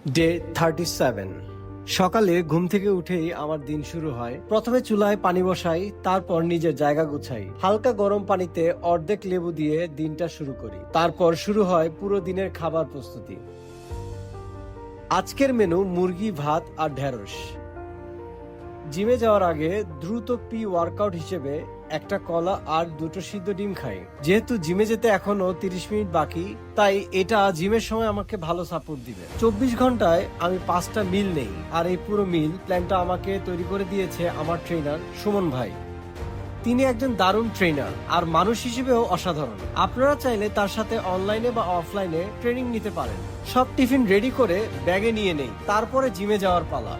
Day 37। সকালে ঘুম থেকে উঠেই আমার দিন শুরু হয়। প্রথমে চুলায় পানি বসাই, তারপর নিজের জায়গা গুছাই। হালকা গরম পানিতে অর্ধেক লেবু দিয়ে দিনটা শুরু করি। তারপর শুরু হয় পুরো দিনের খাবার প্রস্তুতি। আজকের মেনু মুরগি, ভাত আর ঢেঁড়স। জিমে যাওয়ার আগে দ্রুত ওয়ার্কআউট হিসেবে একটা কলা আর দুটো সিদ্ধ ডিম খাই। যেহেতু জিমে যেতে এখনো 30 মিনিট বাকি, তাই এটা জিমের সময় আমাকে ভালো সাপোর্ট দিবে। 24 ঘন্টায় আমি 5টা মিল নেই, আর এই পুরো মিল প্ল্যানটা আমাকে তৈরি করে দিয়েছে আমার ট্রেনার সুমন ভাই। তিনি একজন দারুণ ট্রেনার আর মানুষ হিসেবেও অসাধারণ। আপনারা চাইলে তার সাথে অনলাইনে বা অফলাইনে ট্রেনিং নিতে পারেন। সব টিফিন রেডি করে ব্যাগে নিয়ে নেই, তারপরে জিমে যাওয়ার পালা।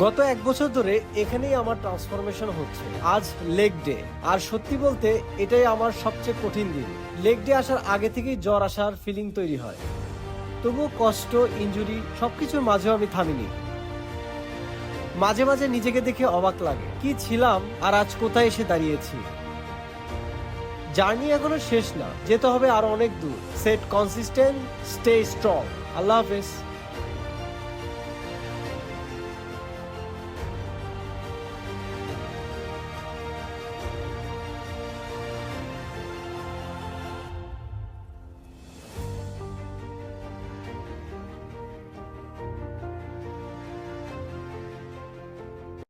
গত 1 বছর ধরে এখানেই আমার ট্রান্সফরমেশন হচ্ছে। আজ লেগ ডে, আর সত্যি বলতে এটাই আমার সবচেয়ে কঠিন দিন। লেগ ডে আসার আগে থেকেই জ্বর আসার ফিলিং তৈরি হয়। তবুও কষ্ট, ইনজুরি সবকিছুর মাঝেও আমি থামিনি। মাঝে মাঝে নিজেকে দেখে অবাক লাগে, কি ছিলাম আর আজ কোথায় এসে দাঁড়িয়েছি। জার্নি এখনো শেষ না, যেতে হবে আরো অনেক দূর। Set consistent, stay strong. আল্লাহ হাফেজ।